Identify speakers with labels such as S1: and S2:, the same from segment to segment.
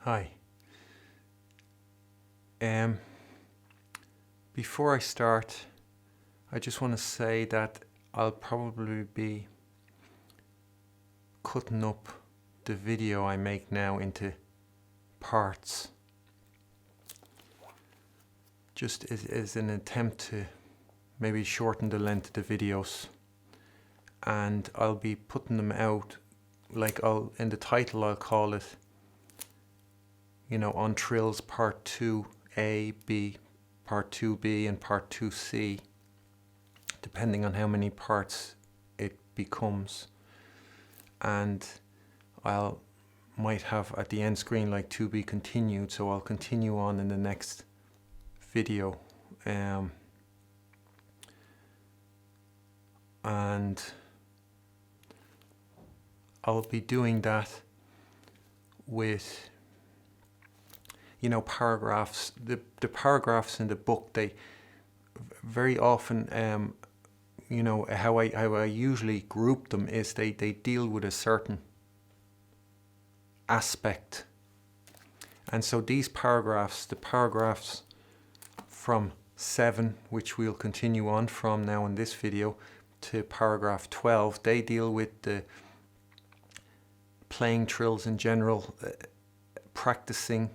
S1: Hi. Before I start, I just want to say that I'll probably be cutting up the video I make now into parts, just as an attempt to maybe shorten the length of the videos, and I'll be putting them out like in the title I'll call it, on Trills Part 2A, B, Part 2B and Part 2C, depending on how many parts it becomes. And might have at the end screen like to be continued, so I'll continue on in the next video. And I'll be doing that with paragraphs. The paragraphs in the book, they very often how I usually group them is they deal with a certain aspect. And so these paragraphs, the paragraphs from 7, which we'll continue on from now in this video, to paragraph 12, they deal with the playing trills in general, practicing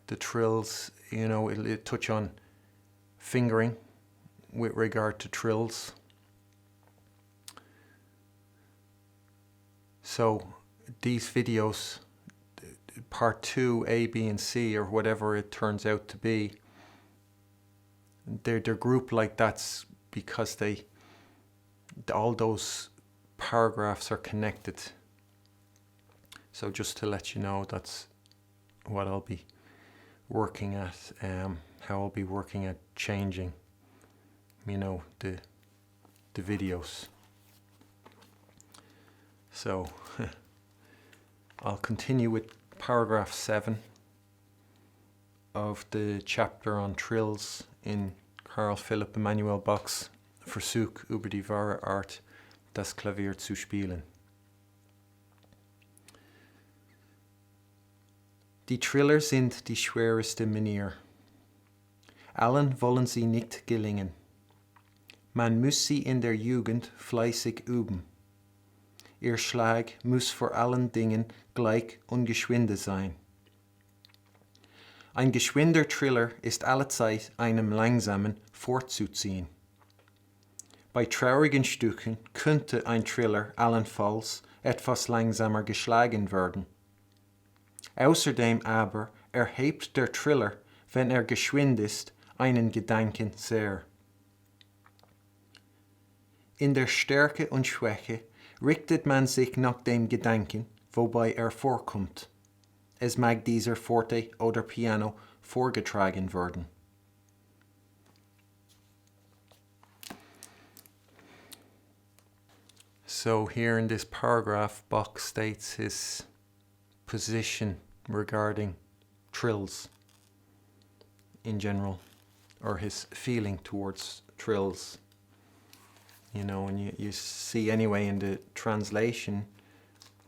S1: the trills. It'll touch on fingering with regard to trills. So these videos, part 2, A, B and C, or whatever it turns out to be, they're grouped like that because all those paragraphs are connected. So just to let you know, that's what I'll be working at, how I'll be working at changing the videos. So I'll continue with paragraph 7 of the chapter on trills in Carl Philipp Emanuel Bach's Versuch über die wahre Art, das Klavier zu spielen. Die Triller sind die schwerste Manier. Allen wollen sie nicht gelingen. Man muss sie in der Jugend fleißig üben. Ihr Schlag muss vor allen Dingen gleich und geschwinde sein. Ein geschwinder Triller ist allezeit einem langsamen vorzuziehen. Bei traurigen Stücken könnte ein Triller allenfalls etwas langsamer geschlagen werden. Außerdem aber erhebt der Triller, wenn geschwind ist, einen Gedanken sehr. In der Stärke und Schwäche richtet man sich nach dem Gedanken, wobei vorkommt. Es mag dieser Forte oder Piano vorgetragen werden. So here in this paragraph, Bach states his position regarding trills in general, or his feeling towards trills. And you see anyway in the translation,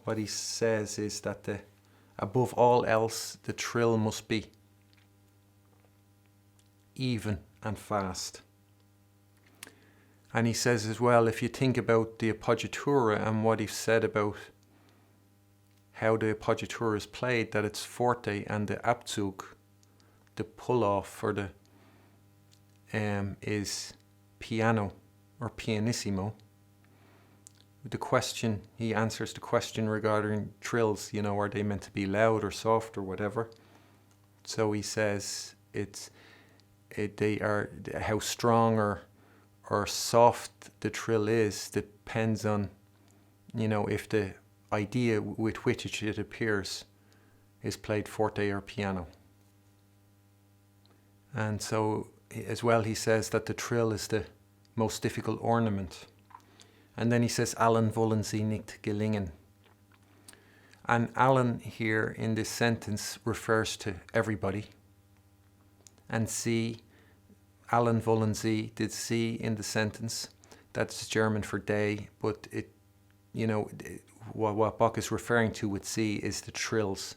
S1: what he says is that above all else, the trill must be even and fast. And he says as well, if you think about the appoggiatura and what he said about how the appoggiatura is played, that it's forte, and the Abzug, the pull-off, or the is piano or pianissimo. He answers the question regarding trills, are they meant to be loud or soft or whatever? So he says they are, how strong or soft the trill is depends on, if the idea with which it appears is played forte or piano. And so as well he says that the trill is the most difficult ornament. And then he says, allen wollen sie nicht gelingen. And allen here in this sentence refers to everybody. And sie, allen wollen sie, did sie in the sentence, that's German for they, but what Bach is referring to with sie is the trills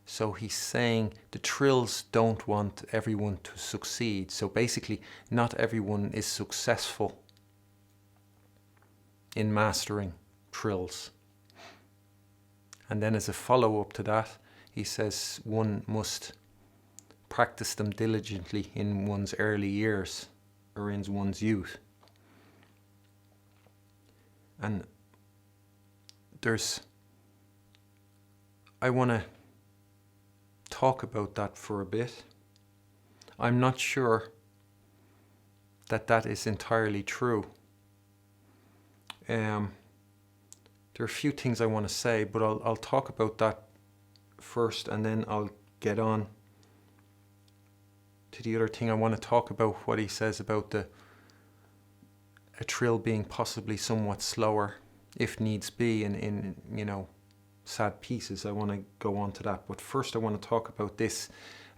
S1: So he's saying the Trills don't want everyone to succeed. So basically, not everyone is successful in mastering Trills. And then as a follow-up to that, he says one must practice them diligently in one's early years or in one's youth. And I want to talk about that for a bit. I'm not sure that is entirely true. There are a few things I want to say, but I'll talk about that first, and then I'll get on to the other thing. I want to talk about what he says about a trill being possibly somewhat slower, if needs be, in sad pieces. I want to go on to that. But first I want to talk about this,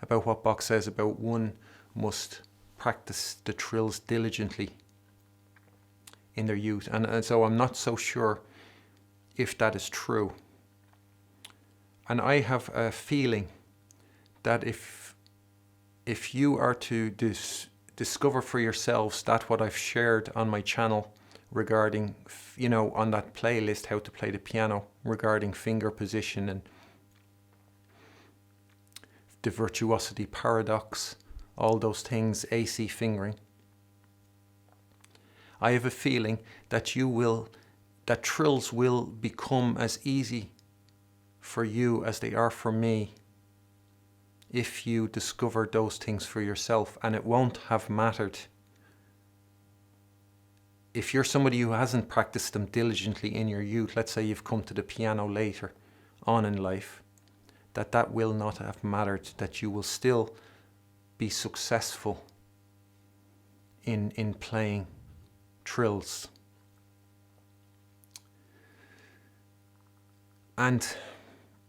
S1: about what Bach says about one must practice the Trills diligently in their youth. And so I'm not so sure if that is true. And I have a feeling that if you are to discover for yourselves that what I've shared on my channel regarding, on that playlist, how to play the piano, regarding finger position and the virtuosity paradox, all those things, AC fingering, I have a feeling that Trills will become as easy for you as they are for me if you discover those things for yourself. And it won't have mattered if you're somebody who hasn't practiced them diligently in your youth. Let's say you've come to the piano later on in life, that will not have mattered, that you will still be successful in playing Trills. And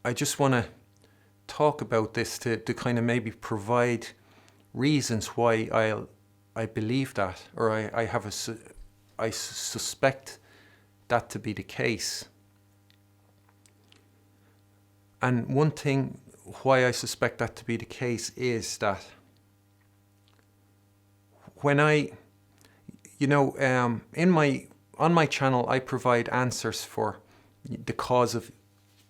S1: I just want to talk about this to kind of maybe provide reasons why I believe that, or I suspect that to be the case. And one thing why I suspect that to be the case is that when on my channel I provide answers for the cause of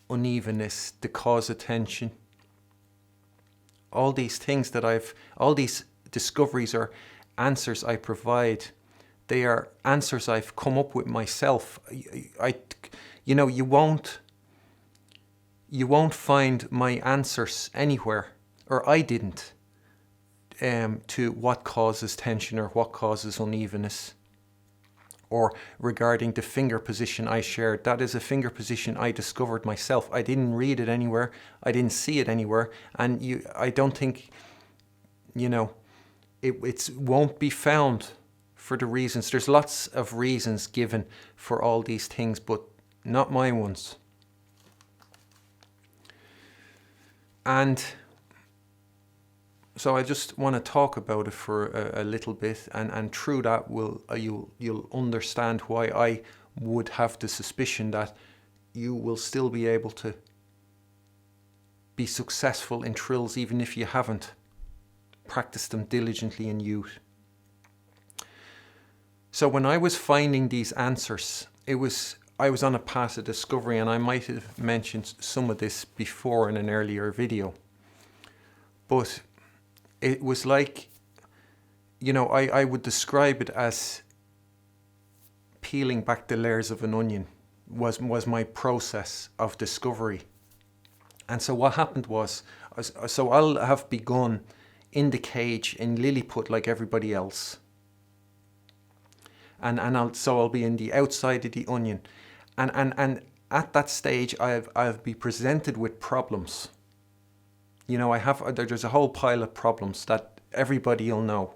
S1: unevenness, the cause of tension, all these things all these discoveries or answers I provide, they are answers I've come up with myself. You won't find my answers anywhere, or I didn't, to what causes tension or what causes unevenness. Or regarding the finger position I shared, that is a finger position I discovered myself. I didn't read it anywhere, I didn't see it anywhere, and I don't think, it won't be found for the reasons. There's lots of reasons given for all these things, but not my ones. And so I just want to talk about it for a little bit, and through that you'll understand why I would have the suspicion that you will still be able to be successful in Trills even if you haven't practiced them diligently in youth. So when I was finding these answers, I was on a path of discovery, and I might have mentioned some of this before in an earlier video. But it was like, I would describe it as peeling back the layers of an onion was my process of discovery. And so what happened was, so I'll have begun in the cage in Lilliput like everybody else. And I'll be in the outside of the onion. And at that stage, I'll be presented with problems. There's a whole pile of problems that everybody will know.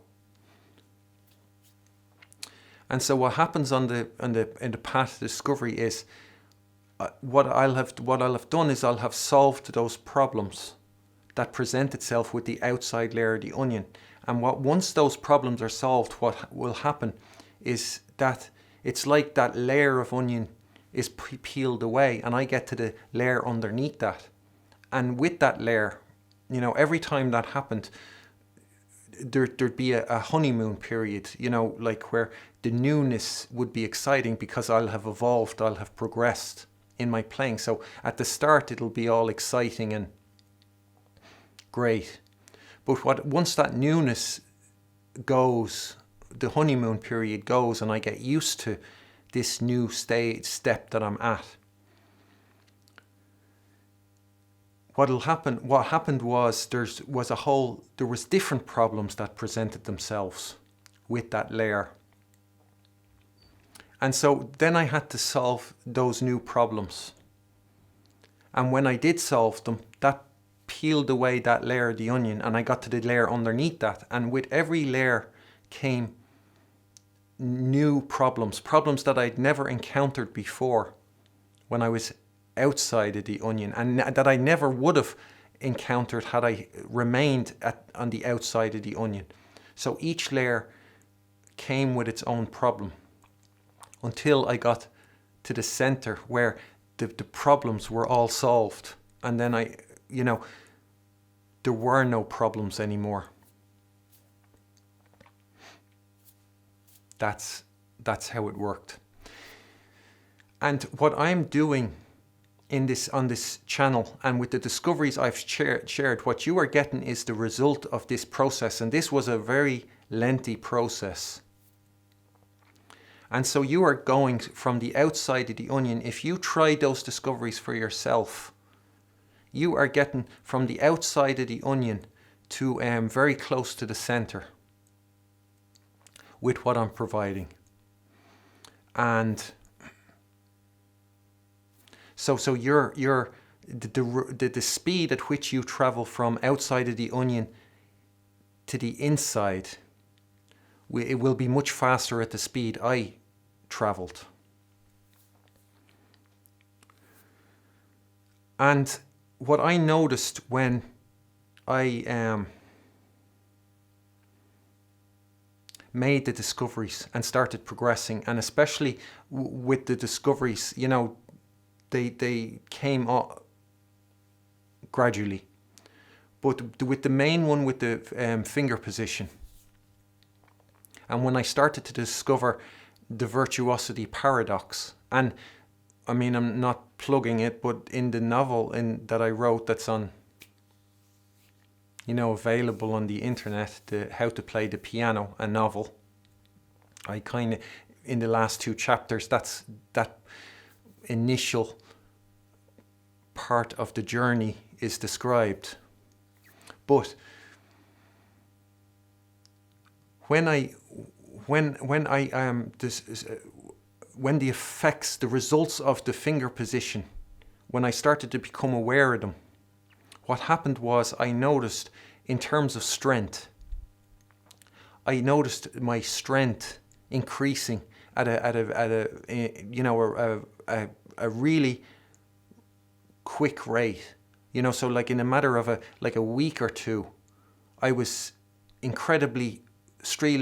S1: And so what happens in the path of discovery is, what I'll have done is I'll have solved those problems that present itself with the outside layer of the onion. And once those problems are solved, what will happen is that it's like that layer of onion is peeled away, and I get to the layer underneath that. And with that layer, every time that happened, there'd be a honeymoon period, like where the newness would be exciting because I'll have evolved, I'll have progressed in my playing. So at the start, it'll be all exciting and great. But once that newness goes, the honeymoon period goes, and I get used to this new step that I'm at, what happened was there was different problems that presented themselves with that layer. And so then I had to solve those new problems. And when I did solve them, that peeled away that layer of the onion, and I got to the layer underneath that. And with every layer came new problems that I'd never encountered before when I was outside of the onion, and that I never would have encountered had I remained on the outside of the onion. So each layer came with its own problem until I got to the center where the problems were all solved. And then there were no problems anymore. That's how it worked. And what I'm doing on this channel, and with the discoveries I've shared, what you are getting is the result of this process. And this was a very lengthy process. And so you are going from the outside of the onion. If you try those discoveries for yourself, you are getting from the outside of the onion to very close to the center with what I'm providing. And so the speed at which you travel from outside of the onion to the inside, it will be much faster at the speed I traveled. And what I noticed when I made the discoveries and started progressing, and especially with the discoveries, they came up gradually. But with the main one, with the finger position, and when I started to discover the virtuosity paradox, and I mean, I'm not plugging it, but in the novel that I wrote, that's on, available on the internet, the How to Play the Piano, a novel, I kind of, in the last 2 chapters, that's that initial part of the journey is described. But when the effects, the results of the finger position, when I started to become aware of them, what happened was I noticed, in terms of strength, I noticed my strength increasing at a really quick rate. So like in a matter of a week or two, I was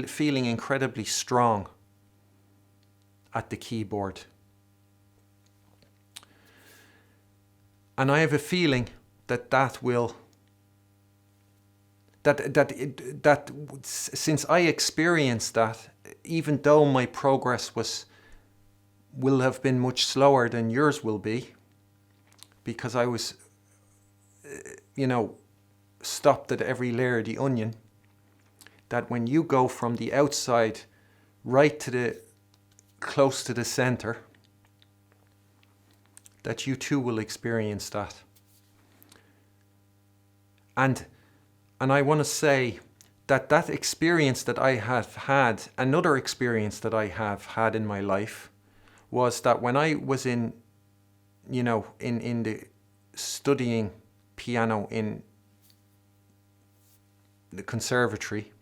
S1: feeling incredibly strong at the keyboard. And I have a feeling that since I experienced that, even though my progress will have been much slower than yours will be, because I was stopped at every layer of the onion, that when you go from the outside right to the close to the center, that you too will experience that. And I want to say that experience that I have had, another experience that I have had in my life, was that when I was in the studying piano in the conservatory,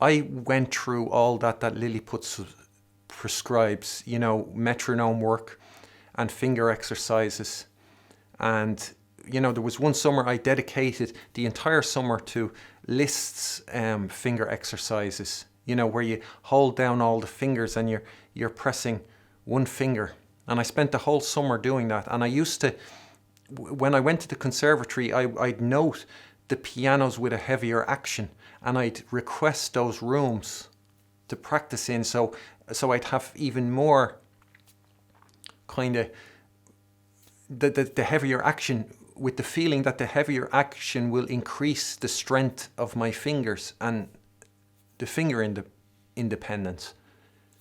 S1: I went through all that Lilliput prescribes, metronome work and finger exercises. And, there was one summer I dedicated the entire summer to Liszt's finger exercises, where you hold down all the fingers and you're pressing one finger. And I spent the whole summer doing that. And I used to when I went to the conservatory, I'd note the pianos with a heavier action, and I'd request those rooms to practice in, so I'd have even more kind of the heavier action, with the feeling that the heavier action will increase the strength of my fingers and the finger independence,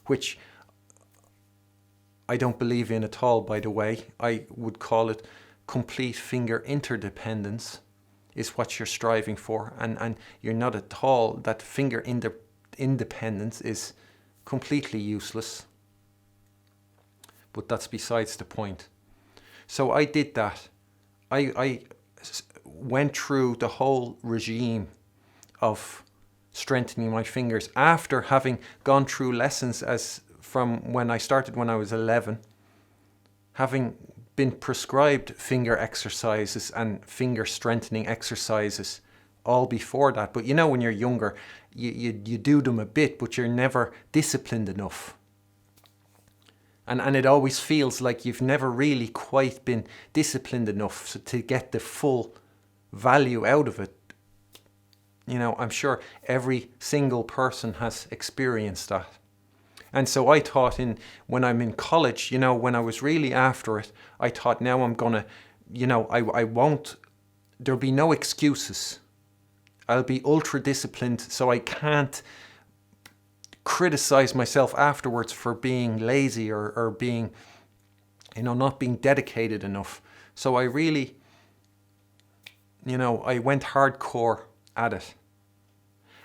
S1: which I don't believe in at all, by the way. I would call it complete finger interdependence is what you're striving for, and you're not at all. That finger independence is completely useless. But that's besides the point. So I did that. I went through the whole regime of strengthening my fingers after having gone through lessons as from when I started when I was 11, having been prescribed finger exercises and finger strengthening exercises all before that. But you know, when you're younger, you do them a bit, but you're never disciplined enough. And it always feels like you've never really quite been disciplined enough to get the full value out of it. You know, I'm sure every single person has experienced that. And so I thought when I'm in college, you know, when I was really after it, I thought now I'm going to, you know, I won't, there'll be no excuses. I'll be ultra disciplined, so I can't criticize myself afterwards for being lazy or being, you know, not being dedicated enough. So I really, you know, I went hardcore at it.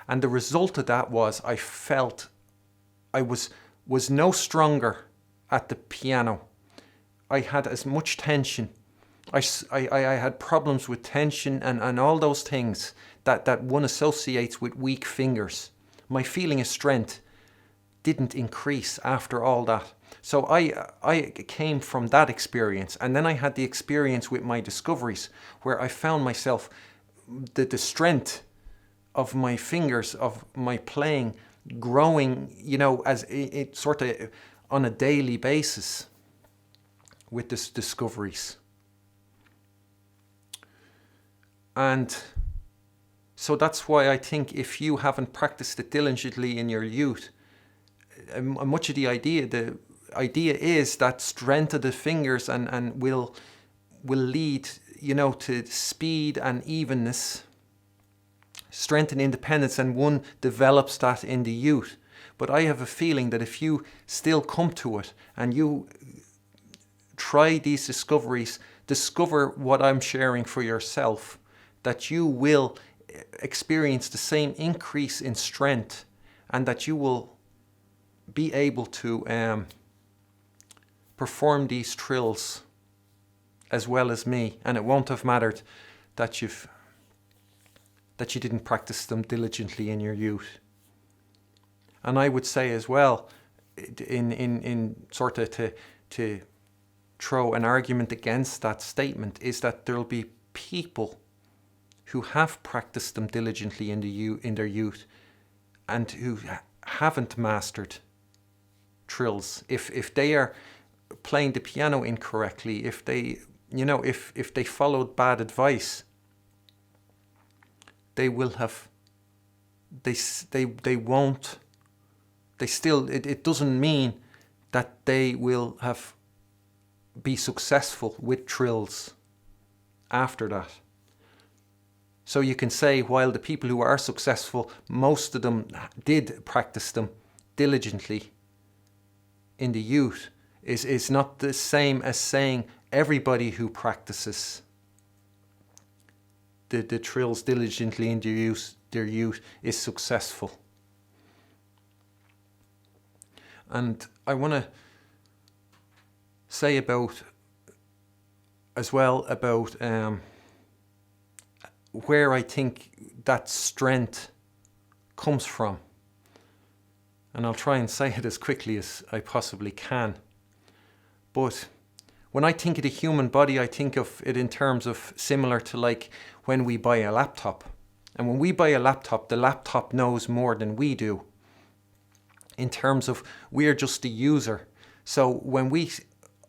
S1: And the result of that was I felt I was no stronger at the piano. I had as much tension. I had problems with tension and all those things that one associates with weak fingers. My feeling of strength didn't increase after all that. So I came from that experience, and then I had the experience with my discoveries where I found myself, the strength of my fingers, of my playing, growing, you know, as it sort of on a daily basis with this discoveries. And so that's why I think if you haven't practiced it diligently in your youth, much of the idea is that strength of the fingers and will lead, you know, to speed and evenness, strength and independence, and one develops that in the youth. But I have a feeling that if you still come to it and you try these discoveries, discover what I'm sharing for yourself, that you will experience the same increase in strength, and that you will be able to perform these trills as well as me. And it won't have mattered that you didn't practice them diligently in your youth. And I would say as well, in sort of to throw an argument against that statement, is that there'll be people who have practiced them diligently in their youth and who haven't mastered trills. If they are playing the piano incorrectly, if they, you know, if they followed bad advice, they will have, they won't, they still, it doesn't mean that they will have be successful with trills after that. So you can say, while the people who are successful, most of them did practice them diligently in the youth, is not the same as saying everybody who practices the trills diligently in their youth is successful. And I want to say about where I think that strength comes from. And I'll try and say it as quickly as I possibly can. But when I think of the human body, I think of it in terms of similar to like when we buy a laptop. And when we buy a laptop, the laptop knows more than we do. In terms of we're just the user. So when we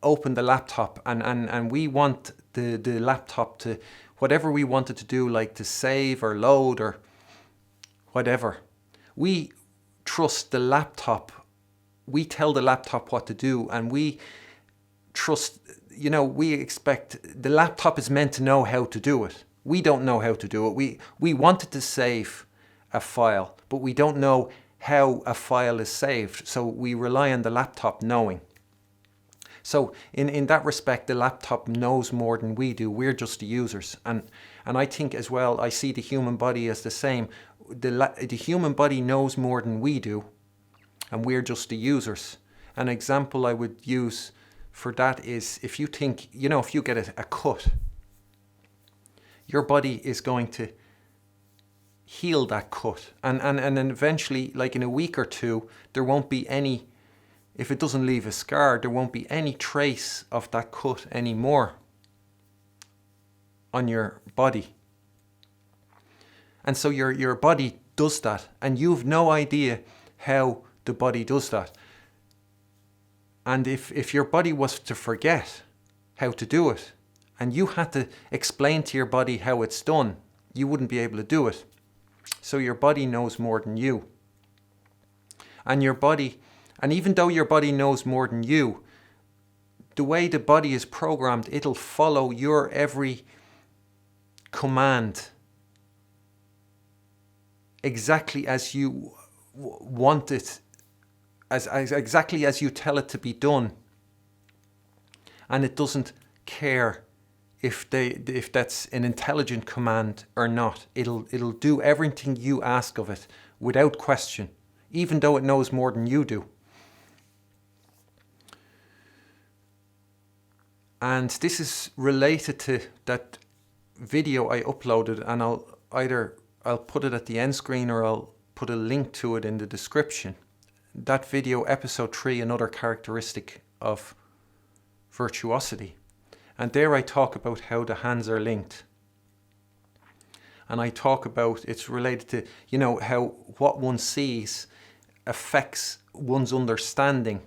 S1: open the laptop and we want the laptop to whatever we wanted to do, like to save or load or whatever. We trust the laptop. We tell the laptop what to do, and we trust, we expect the laptop is meant to know how to do it. We don't know how to do it. We wanted to save a file, but we don't know how a file is saved. So we rely on the laptop knowing. So in that respect, the laptop knows more than we do. We're just the users. And I think as well, I see the human body as the same. The human body knows more than we do, and we're just the users. An example I would use for that is if you think, if you get a cut, your body is going to heal that cut. And then eventually, like in a week or two, there won't be any, if it doesn't leave a scar, there won't be any trace of that cut anymore on your body. And so your body does that, and you've no idea how the body does that. And if your body was to forget how to do it, and you had to explain to your body how it's done, you wouldn't be able to do it. So your body knows more than you. And even though your body knows more than you, the way the body is programmed, it'll follow your every command exactly as you want it, as exactly as you tell it to be done. And it doesn't care if that's an intelligent command or not. It'll do everything you ask of it without question, even though it knows more than you do. And this is related to that video I uploaded, and I'll put it at the end screen, or I'll put a link to it in the description. That video, episode 3, another characteristic of virtuosity. And there I talk about how the hands are linked. And I talk about, it's related to, how what one sees affects one's understanding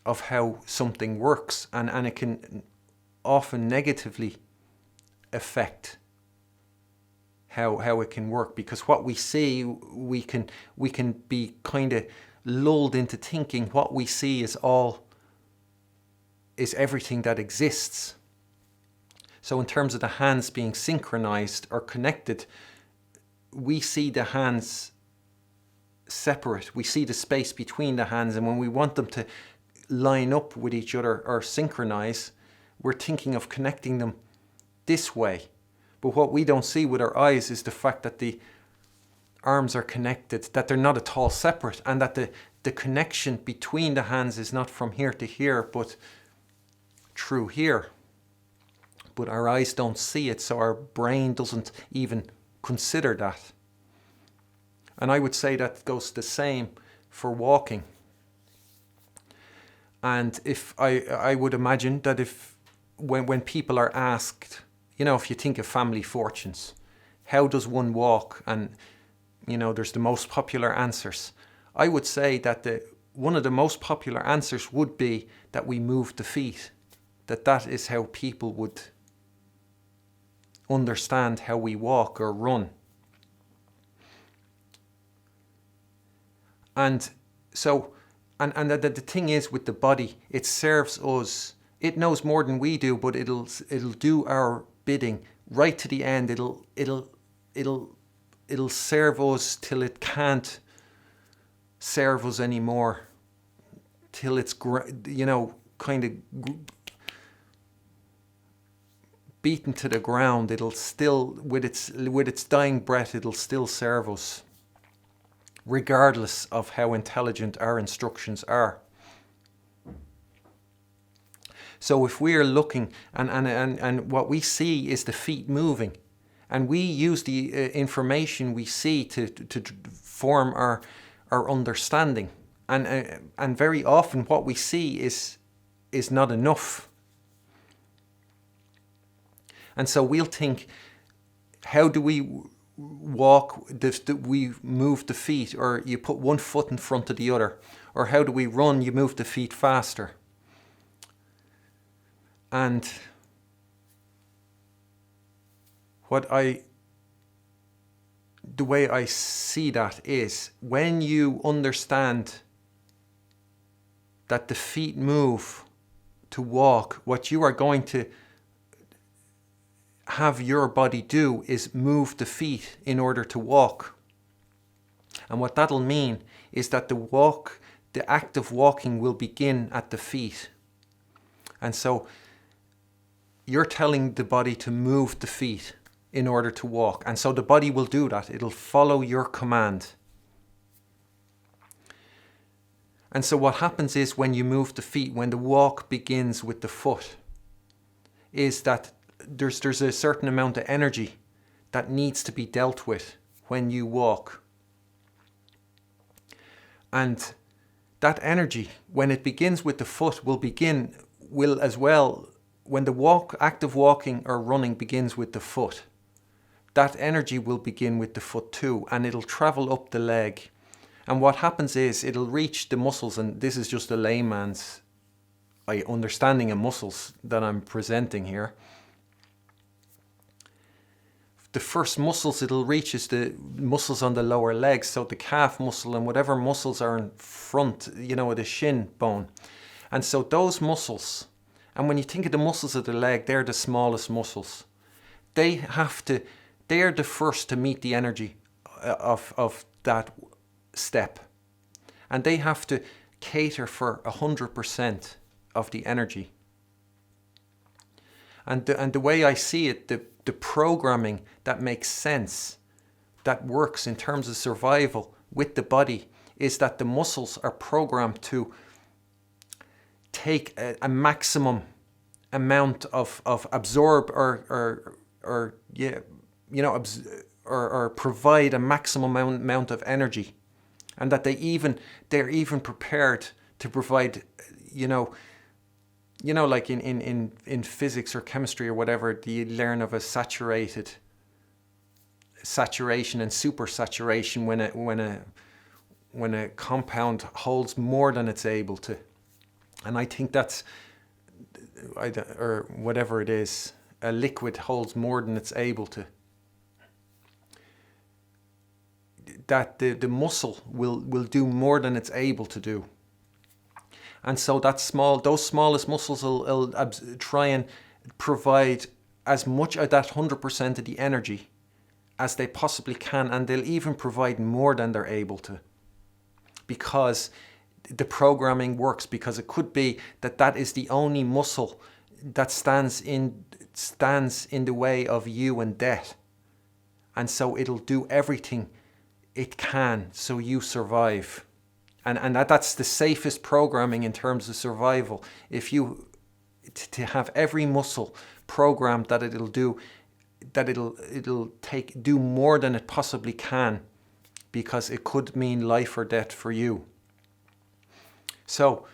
S1: of how something works. And it can often negatively affect how it can work, because what we see, we can be kind of lulled into thinking what we see is everything that exists. So in terms of the hands being synchronized or connected, we see the hands separate. We see the space between the hands, and when we want them to line up with each other or synchronize, we're thinking of connecting them this way. But what we don't see with our eyes is the fact that the arms are connected, that they're not at all separate, and that the connection between the hands is not from here to here, but through here. But our eyes don't see it, so our brain doesn't even consider that. And I would say that goes the same for walking. And if I would imagine that when people are asked, if you think of family fortunes, how does one walk? And, there's the most popular answers. I would say that one of the most popular answers would be that we move the feet. That is how people would understand how we walk or run. And so, and the thing is with the body, it serves us. It knows more than we do, but it'll do our bidding right to the end. It'll serve us till it can't serve us anymore, till it's kind of beaten to the ground. It'll still, with its dying breath, it'll still serve us, regardless of how intelligent our instructions are. So if we are looking, and what we see is the feet moving, and we use the information we see to form our understanding, and very often what we see is not enough. And so we'll think, how do we walk? We move the feet, or you put one foot in front of the other, or how do we run? You move the feet faster. And the way I see that is when you understand that the feet move to walk, what you are going to have your body do is move the feet in order to walk. And what that'll mean is that the act of walking will begin at the feet. And so you're telling the body to move the feet in order to walk. And so the body will do that. It'll follow your command. And so what happens is when you move the feet, when the walk begins with the foot, is that there's a certain amount of energy that needs to be dealt with when you walk. And that energy, when it begins with the foot, will as well, when the act of walking or running begins with the foot, that energy will begin with the foot too, and it'll travel up the leg. And what happens is it'll reach the muscles, and this is just a layman's understanding of muscles that I'm presenting here. The first muscles it'll reach is the muscles on the lower legs, so the calf muscle and whatever muscles are in front, the shin bone. And so those muscles, and when you think of the muscles of the leg, they're the smallest muscles. They are the first to meet the energy of that step. And they have to cater for 100% of the energy. And the way I see it, the programming that makes sense, that works in terms of survival with the body, is that the muscles are programmed to take a maximum amount of absorb or provide a maximum amount of energy, and that they're even prepared to provide, like in physics or chemistry or whatever, you learn of a saturation and supersaturation when a compound holds more than it's able to. And I think that's, or whatever it is, a liquid holds more than it's able to. That the muscle will do more than it's able to do. And so those smallest muscles will try and provide as much of that 100% of the energy as they possibly can, and they'll even provide more than they're able to, because the programming works. Because it could be that is the only muscle that stands in the way of you and death, and so it'll do everything it can so you survive. And that's the safest programming in terms of survival. If you to have every muscle programmed that it'll do more than it possibly can, because it could mean life or death for you. So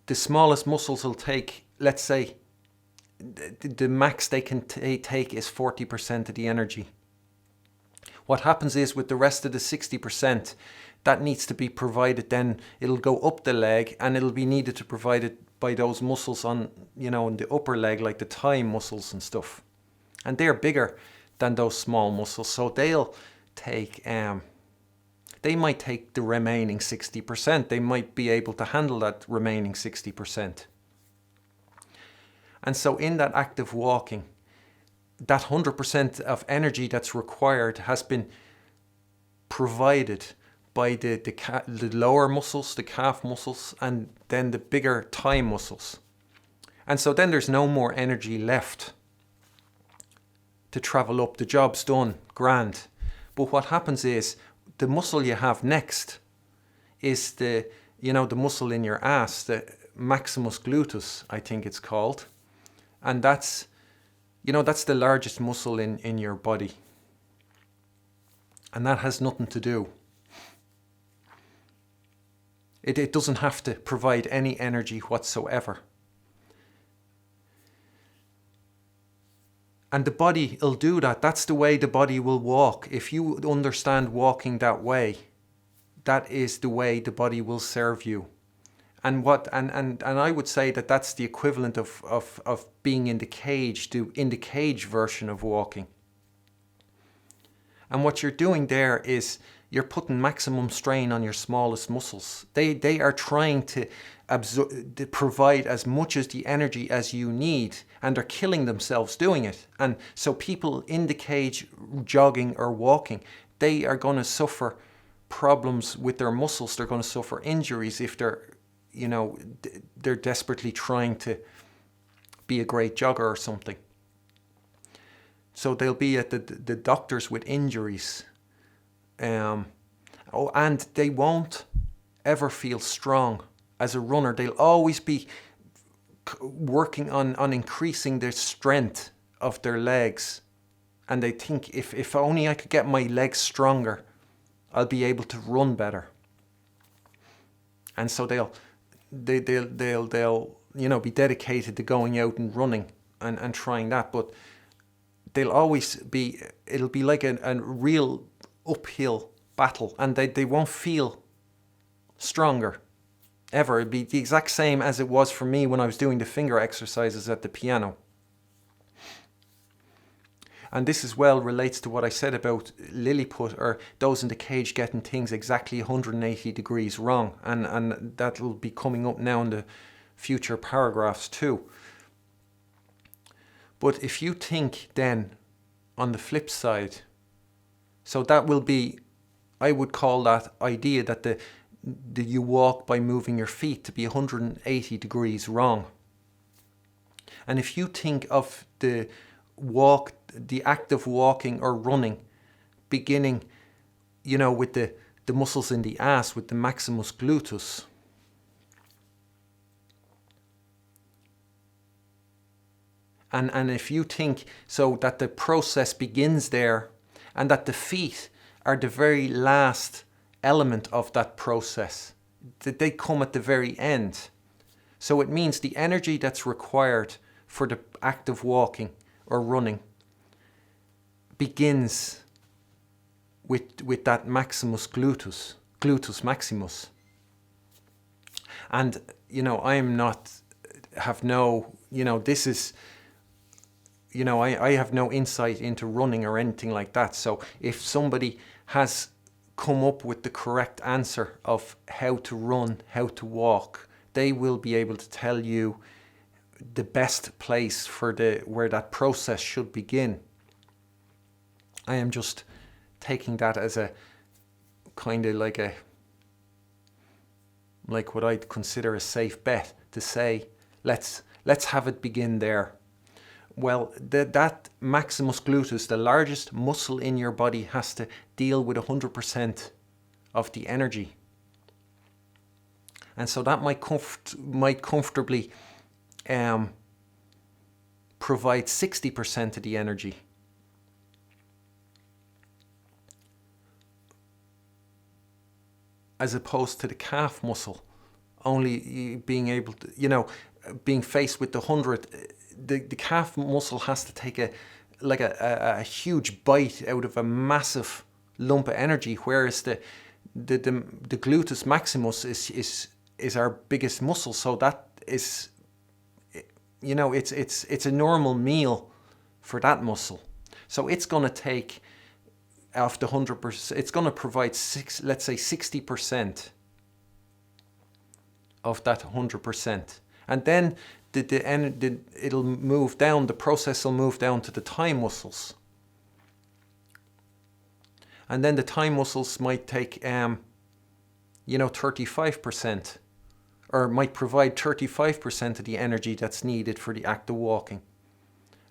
S1: the smallest muscles will take, let's say, the max they can take is 40% of the energy. What happens is with the rest of the 60%, that needs to be provided, then it'll go up the leg, and it'll be needed to provide it by those muscles on, in the upper leg, like the thigh muscles and stuff. And they're bigger than those small muscles, so they'll take, they might take the remaining 60%. They might be able to handle that remaining 60%. And so in that act of walking, that 100% of energy that's required has been provided by the lower muscles, the calf muscles, and then the bigger thigh muscles. And so then there's no more energy left to travel up. The job's done, grand. But what happens is the muscle you have next is the muscle in your ass, the maximus gluteus, I think it's called. And that's the largest muscle in your body. And that has nothing to do. It doesn't have to provide any energy whatsoever. And the body will do that. That's the way the body will walk. If you understand walking that way, that is the way the body will serve you. And I would say that that's the equivalent of being in the cage, in the cage version of walking. And what you're doing there is you're putting maximum strain on your smallest muscles. They are trying to to provide as much as the energy as you need, and they're killing themselves doing it. And so people in the cage jogging or walking, they are going to suffer problems with their muscles. They're going to suffer injuries if they're desperately trying to be a great jogger or something. So they'll be at the doctors with injuries. And they won't ever feel strong as a runner. They'll always be working on increasing their strength of their legs. And they think, if only I could get my legs stronger, I'll be able to run better. And so they'll be dedicated to going out and running and trying that. But they'll always be, it'll be like a real uphill battle, and they won't feel stronger ever. It'd be the exact same as it was for me when I was doing the finger exercises at the piano. And this as well relates to what I said about Lilliput, or those in the cage getting things exactly 180 degrees wrong. And that'll be coming up now in the future paragraphs too. But if you think then on the flip side, so that will be, I would call that idea that you walk by moving your feet to be 180 degrees wrong. And if you think of the act of walking or running beginning, with the muscles in the ass, with the maximus gluteus, and if you think so that the process begins there, and that the feet are the very last element of that process, that they come at the very end. So it means the energy that's required for the act of walking or running begins with that maximus gluteus maximus. And I am not, have no, this is, I have no insight into running or anything like that. So if somebody has come up with the correct answer of how to run, how to walk, they will be able to tell you the best place for where that process should begin. I am just taking that as a kind of like what I'd consider a safe bet to say, let's have it begin there. Well, that maximus gluteus, the largest muscle in your body, has to deal with 100% of the energy. And so that might comfortably provide 60% of the energy. As opposed to the calf muscle only being able to, being faced with the 100, the calf muscle has to take a huge bite out of a massive lump of energy, whereas the gluteus maximus is our biggest muscle. So that is, it's a normal meal for that muscle. So it's going to take, of the 100%, it's going to provide 60% of that 100%, and then it'll move down. The process will move down to the thigh muscles, and then the thigh muscles might take 35%, or might provide 35% of the energy that's needed for the act of walking.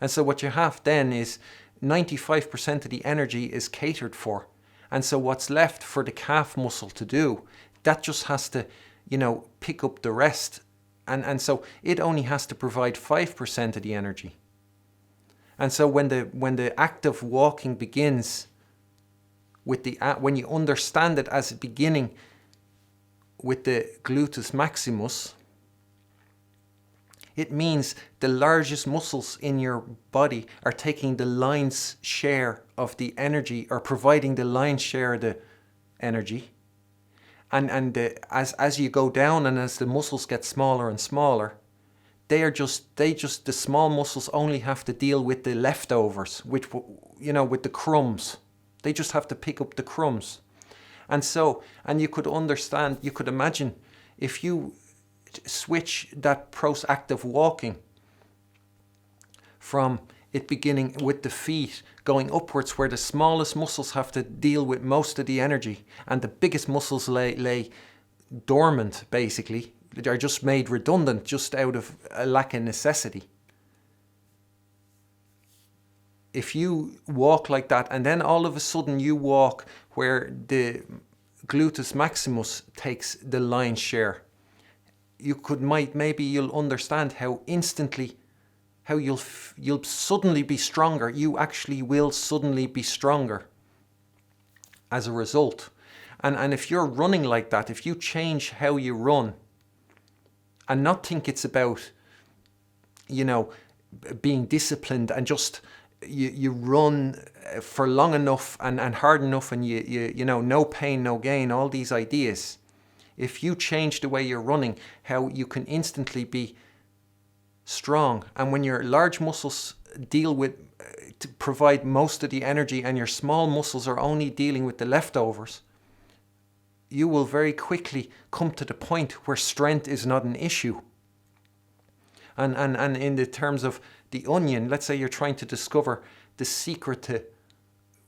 S1: And so what you have then is 95% of the energy is catered for. And so what's left for the calf muscle to do, that just has to, pick up the rest. And so it only has to provide 5% of the energy. And so when the act of walking begins when you understand it as a beginning with the gluteus maximus, it means the largest muscles in your body are taking the lion's share of the energy, or providing the lion's share of the energy. And as you go down, and as the muscles get smaller and smaller, the small muscles only have to deal with the leftovers, with the crumbs, They just have to pick up the crumbs. And so, and you could understand, you could imagine if you switch that proactive walking from it beginning with the feet going upwards, where the smallest muscles have to deal with most of the energy and the biggest muscles lay dormant, basically. They are just made redundant just out of a lack of necessity. If you walk like that and then all of a sudden you walk where the gluteus maximus takes the lion's share, maybe you'll understand how instantly, how you'll suddenly be stronger. You actually will suddenly be stronger as a result. And if you're running like that, if you change how you run and not think it's about, being disciplined and just you run for long enough and hard enough and you no pain, no gain, all these ideas. If you change the way you're running, how you can instantly be strong. And when your large muscles deal with, to provide most of the energy and your small muscles are only dealing with the leftovers, you will very quickly come to the point where strength is not an issue. And in the terms of the onion, let's say you're trying to discover the secret to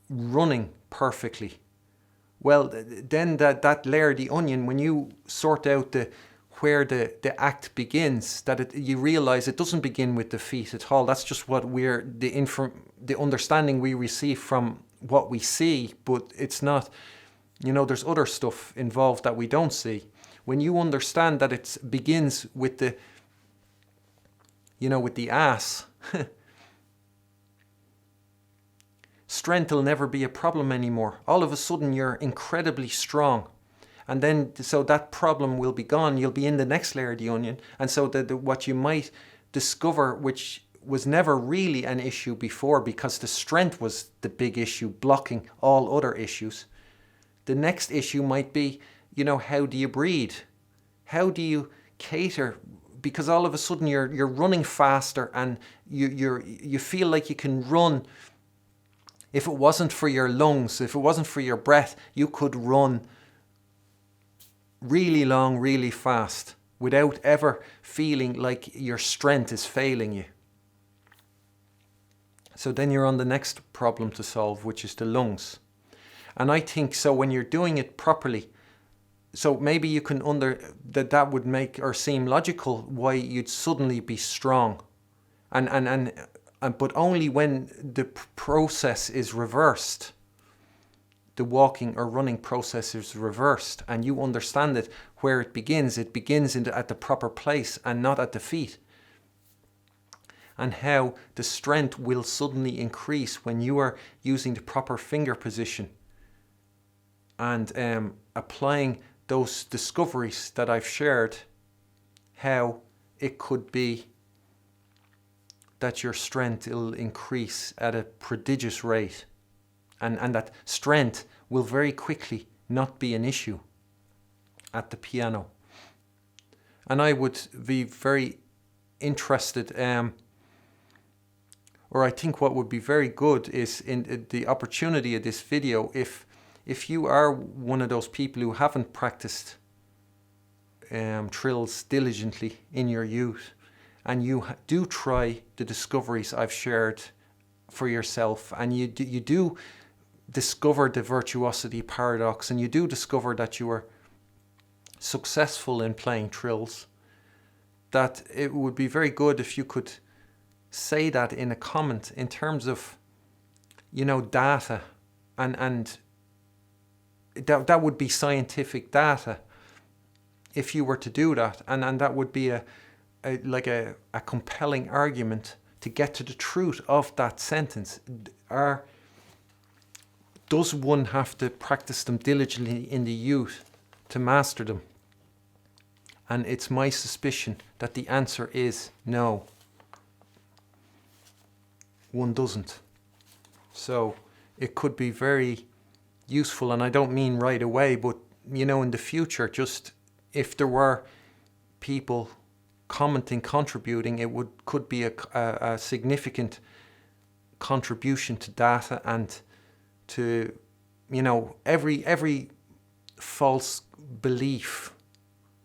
S1: running perfectly. Well, then that layer, the onion, when you sort out where the act begins, you realize it doesn't begin with the feet at all. That's just what the understanding we receive from what we see, but it's not, there's other stuff involved that we don't see. When you understand that it begins with the ass, strength will never be a problem anymore. All of a sudden you're incredibly strong. And then, so that problem will be gone. You'll be in the next layer of the onion. And so what you might discover, which was never really an issue before because the strength was the big issue, blocking all other issues. The next issue might be, how do you breathe? How do you cater? Because all of a sudden you're running faster and you feel like you can run. If it wasn't for your lungs, if it wasn't for your breath, you could run really long, really fast without ever feeling like your strength is failing you. So then you're on the next problem to solve, which is the lungs. And I think so when you're doing it properly, so maybe you can that would make or seem logical why you'd suddenly be strong. But only when the process is reversed. The walking or running process is reversed and you understand it where it begins. It begins at the proper place and not at the feet. And how the strength will suddenly increase when you are using the proper finger position and applying those discoveries that I've shared, how it could be that your strength will increase at a prodigious rate. And that strength will very quickly not be an issue at the piano. And I would be very interested, or I think what would be very good is in the opportunity of this video, if you are one of those people who haven't practiced trills diligently in your youth, and you do try the discoveries I've shared for yourself, and you do discover the virtuosity paradox, and you do discover that you are successful in playing trills, that it would be very good if you could say that in a comment in terms of, data, and that would be scientific data if you were to do that, and that would be a compelling argument to get to the truth of that sentence. Does one have to practice them diligently in the youth to master them? And it's my suspicion that the answer is no. One doesn't. So it could be very useful, and I don't mean right away, but in the future, just if there were people commenting, contributing, could be a significant contribution to data and to every false belief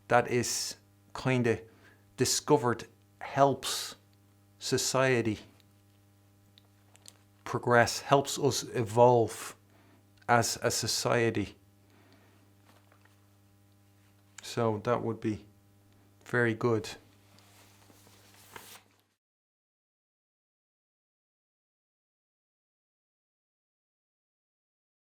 S1: that is kind of discovered helps society progress, helps us evolve as a society. So that would be very good.